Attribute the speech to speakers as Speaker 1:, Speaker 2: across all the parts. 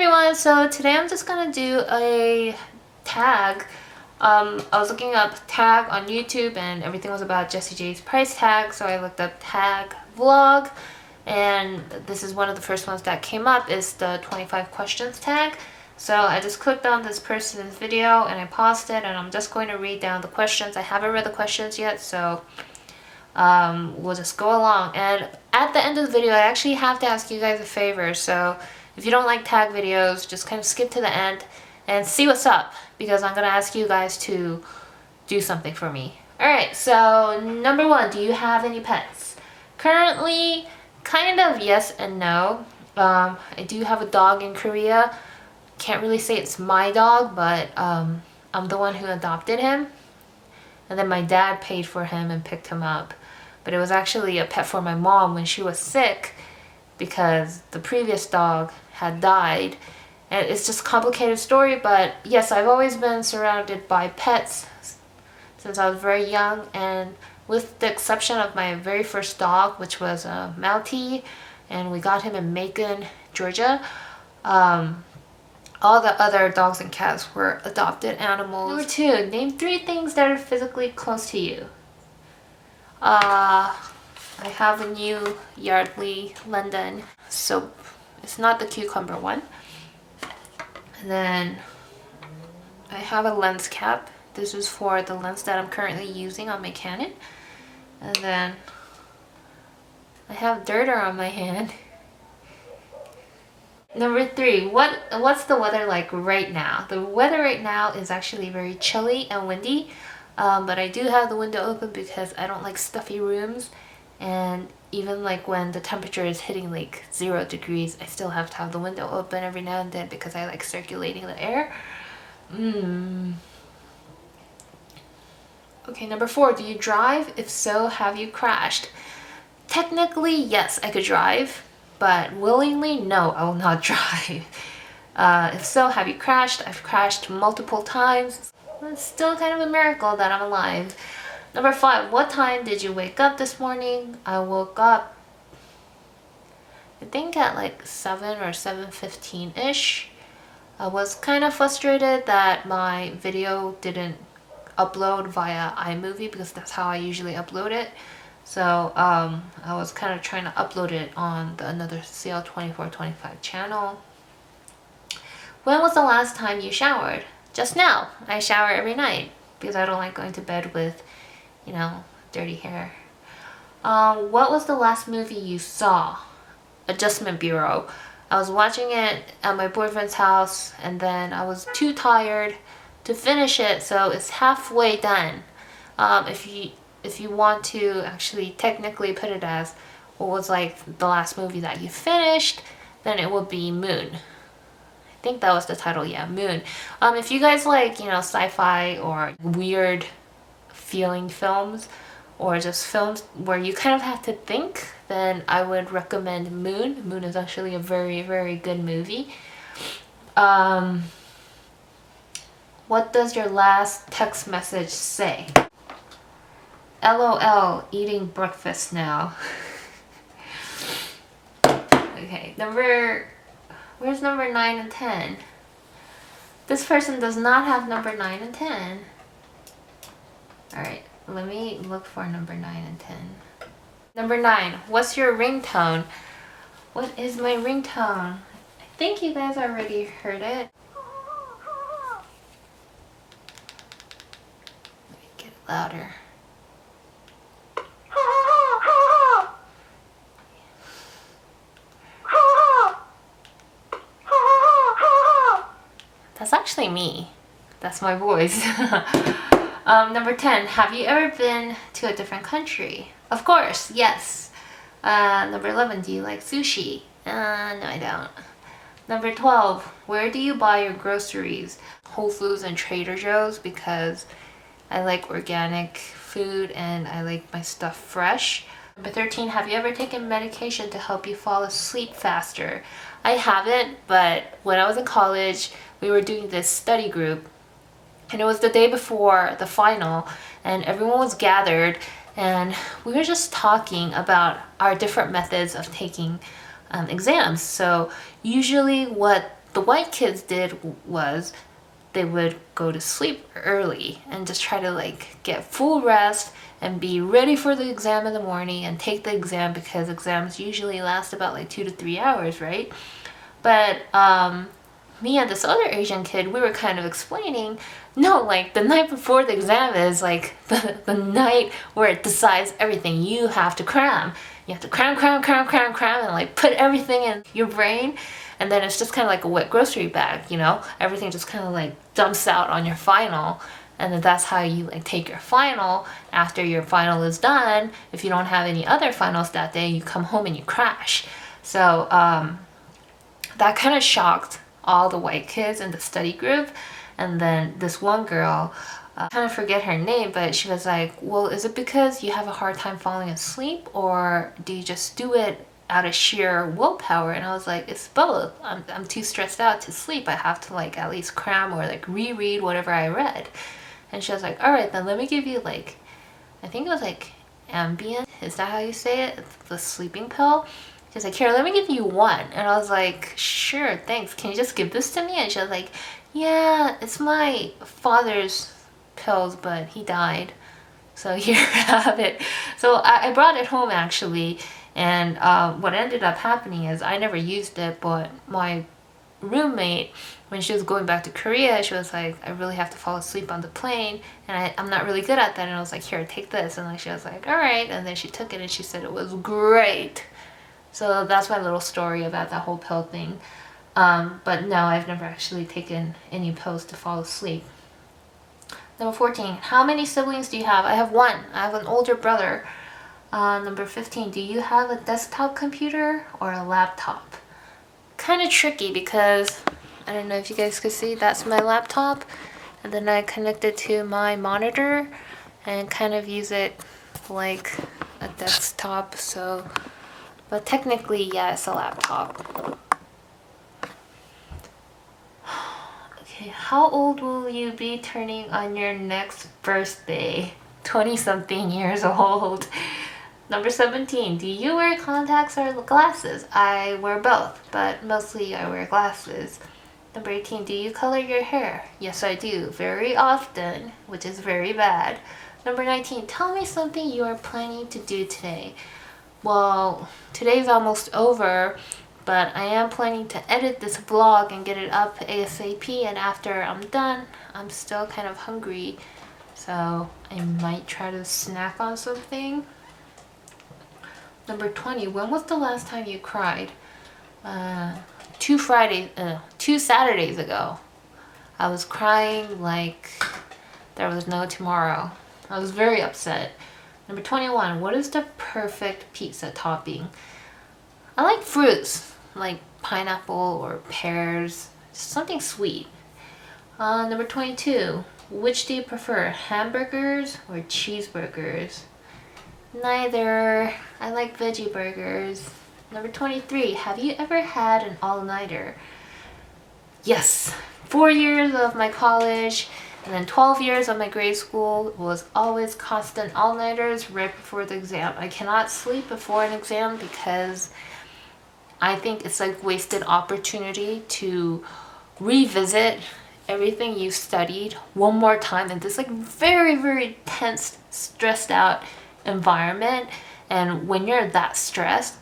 Speaker 1: everyone, so today I'm just gonna do a tag. I was looking up tag on YouTube and everything was about Jessie J's price tag, so I looked up tag vlog, and this is one of the first ones that came up is the 25 questions tag. So I just clicked on this person's video and I paused it, and I'm just going to read down the questions. I haven't read the questions yet, so we'll just go along. And at the end of the video I actually have to ask you guys a favor, so if you don't like tag videos, just kind of skip to the end and see what's up, because I'm gonna ask you guys to do something for me. Alright, so number one, do you have any pets? Currently, kind of yes and no. I do have a dog in Korea. Can't really say it's my dog, but I'm the one who adopted him. And then my dad paid for him and picked him up. But it was actually a pet for my mom when she was sick, because the previous dog had died. And it's just a complicated story, but yes, I've always been surrounded by pets since I was very young, and with the exception of my very first dog, which was a Maltese, and we got him in Macon, Georgia. All the other dogs and cats were adopted animals. Number two, name 3 things that are physically close to you. I have a new Yardley London soap. It's not the cucumber one. And then I have a lens cap. This is for the lens that I'm currently using on my Canon. And then I have Dirter on my hand. Number 3, what's the weather like right now? The weather right now is actually very chilly and windy, but I do have the window open because I don't like stuffy rooms, and even like when the temperature is hitting like 0 degrees, I still have to have the window open every now and then because I like circulating the air. Okay, number 4, do you drive? If so, have you crashed? Technically, yes, I could drive. But willingly, no, I will not drive. If so, have you crashed? I've crashed multiple times. It's still kind of a miracle that I'm alive. Number 5, what time did you wake up this morning? I woke up, I think at like 7 or 7:15-ish. I was kind of frustrated that my video didn't upload via iMovie, because that's how I usually upload it. So I was kind of trying to upload it on the Another CL2425 channel. When was the last time you showered? Just now. I shower every night because I don't like going to bed with, dirty hair. What was the last movie you saw? Adjustment Bureau. I was watching it at my boyfriend's house, and then I was too tired to finish it, so it's halfway done. If you want to actually technically put it as what was like the last movie that you finished, then it would be Moon. I think that was the title, yeah, Moon. If you guys like, sci-fi or weird feeling films, or just films where you kind of have to think, then I would recommend Moon. Moon is actually a very, very good movie. What does your last text message say? LOL, eating breakfast now. Okay, where's number 9 and 10? This person does not have number 9 and 10. Alright, let me look for number 9 and 10. Number 9, what's your ringtone? What is my ringtone? I think you guys already heard it. Let me get it louder. That's actually me. That's my voice. Number 10, have you ever been to a different country? Of course, yes. Number 11, do you like sushi? No, I don't. Number 12, where do you buy your groceries? Whole Foods and Trader Joe's, because I like organic food and I like my stuff fresh. Number 13, have you ever taken medication to help you fall asleep faster? I haven't, but when I was in college, we were doing this study group, and it was the day before the final, and everyone was gathered, and we were just talking about our different methods of taking exams. So usually what the white kids did was they would go to sleep early and just try to like get full rest and be ready for the exam in the morning and take the exam, because exams usually last about like 2 to 3 hours, right? But me and this other Asian kid, we were kind of explaining, no, like the night before the exam is like the night where it decides everything. You have to cram. You have to cram, and like put everything in your brain. And then it's just kind of like a wet grocery bag, you know? Everything just kind of like dumps out on your final. And then that's how you like take your final. After your final is done, if you don't have any other finals that day, you come home and you crash. So that kind of shocked all the white kids in the study group. And then this one girl, I kind of forget her name, but she was like, well, is it because you have a hard time falling asleep, or do you just do it out of sheer willpower? And I was like, it's both. I'm too stressed out to sleep. I have to like at least cram or like reread whatever I read. And she was like, all right, then let me give you like, I think it was like Ambien. Is that how you say it? It's the sleeping pill. She's like, here, let me give you one. And I was like, sure, thanks. Can you just give this to me? And she was like, yeah, it's my father's pills, but he died. So here, have it. So I brought it home actually. And what ended up happening is I never used it, but my roommate, when she was going back to Korea, she was like, I really have to fall asleep on the plane, and I'm not really good at that. And I was like, here, take this. And like she was like, all right. And then she took it and she said it was great. So that's my little story about that whole pill thing. But no, I've never actually taken any pills to fall asleep. Number 14, how many siblings do you have? I have one. I have an older brother. Number 15, do you have a desktop computer or a laptop? Kind of tricky because, I don't know if you guys could see, that's my laptop. And then I connect it to my monitor and kind of use it like a desktop. So, but technically, yeah, it's a laptop. Okay, how old will you be turning on your next birthday? 20-something years old. Number 17, do you wear contacts or glasses? I wear both, but mostly I wear glasses. Number 18, do you color your hair? Yes, I do, very often, which is very bad. Number 19, tell me something you are planning to do today. Well, today's almost over, but I am planning to edit this vlog and get it up ASAP, and after I'm done, I'm still kind of hungry, so I might try to snack on something. Number 20, when was the last time you cried? 2 Saturdays ago. I was crying like there was no tomorrow. I was very upset. Number 21, what is the perfect pizza topping? I like fruits, like pineapple or pears, something sweet. Number 22, which do you prefer, hamburgers or cheeseburgers? Neither. I like veggie burgers. Number 23, have you ever had an all-nighter? Yes. 4 years of my college and then 12 years of my grade school was always constant all-nighters right before the exam. I cannot sleep before an exam because I think it's like wasted opportunity to revisit everything you studied one more time in this like very, very tense, stressed out environment. And when you're that stressed,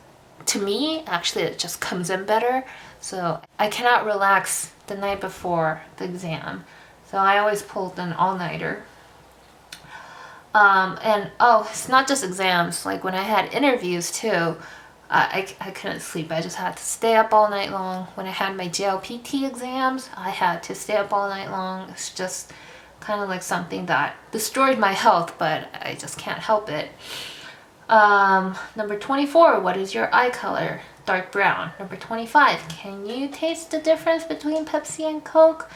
Speaker 1: to me, actually it just comes in better. So I cannot relax the night before the exam. So I always pulled an all-nighter. And oh, it's not just exams. Like when I had interviews too, I couldn't sleep. I just had to stay up all night long. When I had my JLPT exams, I had to stay up all night long. It's just kind of like something that destroyed my health, but I just can't help it. Number 24, what is your eye color? Dark brown. Number 25, can you taste the difference between Pepsi and Coke?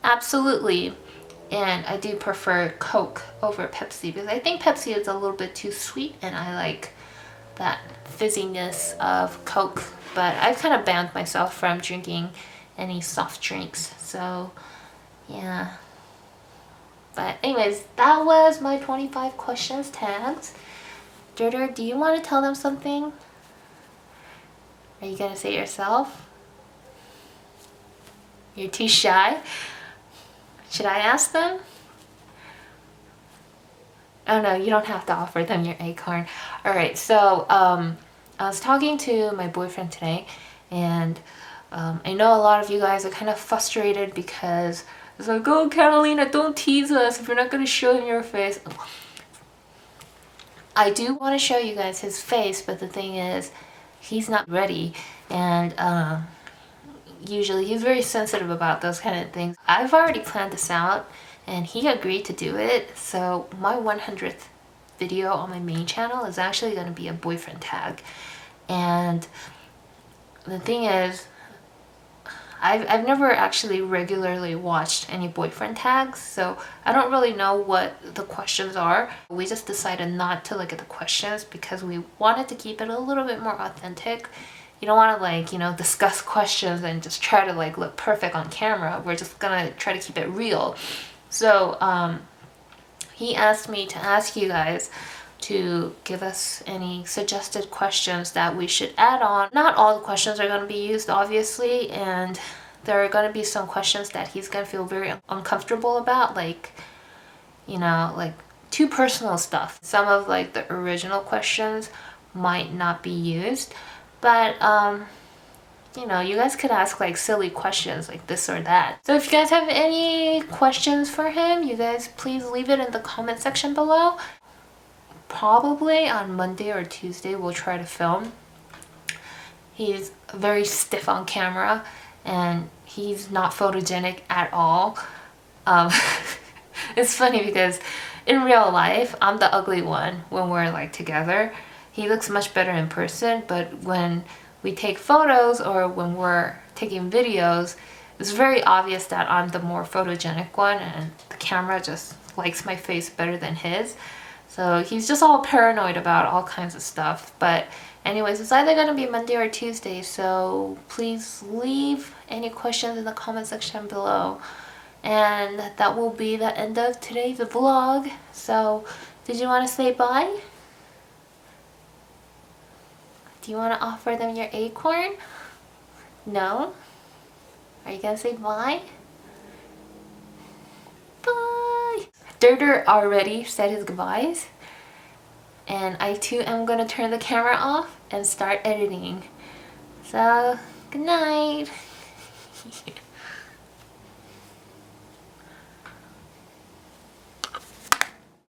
Speaker 1: Absolutely. And I do prefer Coke over Pepsi because I think Pepsi is a little bit too sweet and I like that fizziness of Coke. But I've kind of banned myself from drinking any soft drinks. So, yeah. But anyways, that was my 25 questions tagged. Durder, do you want to tell them something? Are you going to say it yourself? You're too shy? Should I ask them? Oh no, you don't have to offer them your acorn. Alright, so I was talking to my boyfriend today, and I know a lot of you guys are kind of frustrated because it's like, oh Catalina, don't tease us if you're not going to show him your face. I do want to show you guys his face, but the thing is, he's not ready, and usually he's very sensitive about those kind of things. I've already planned this out, and he agreed to do it, so my 100th video on my main channel is actually going to be a boyfriend tag. And the thing is, I've never actually regularly watched any boyfriend tags, so I don't really know what the questions are. We just decided not to look at the questions because we wanted to keep it a little bit more authentic. You don't want to, like, you know, discuss questions and just try to like look perfect on camera. We're just gonna try to keep it real. So he asked me to ask you guys to give us any suggested questions that we should add on. Not all the questions are going to be used, obviously, and there are going to be some questions that he's going to feel very uncomfortable about, like, you know, like too personal stuff. Some of like the original questions might not be used, but you know, you guys could ask like silly questions like this or that. So if you guys have any questions for him, you guys please leave it in the comment section below. Probably on Monday or Tuesday we'll try to film. He's very stiff on camera and he's not photogenic at all. It's funny because in real life I'm the ugly one when we're like together. He looks much better in person, but when we take photos or when we're taking videos, it's very obvious that I'm the more photogenic one and the camera just likes my face better than his. So he's just all paranoid about all kinds of stuff. But anyways, it's either gonna be Monday or Tuesday, so please leave any questions in the comment section below. And that will be the end of today's vlog. So did you want to say bye? Do you want to offer them your acorn? No? Are you gonna say bye? Bye! Durder already said his goodbyes, and I too am gonna turn the camera off and start editing. So, good night!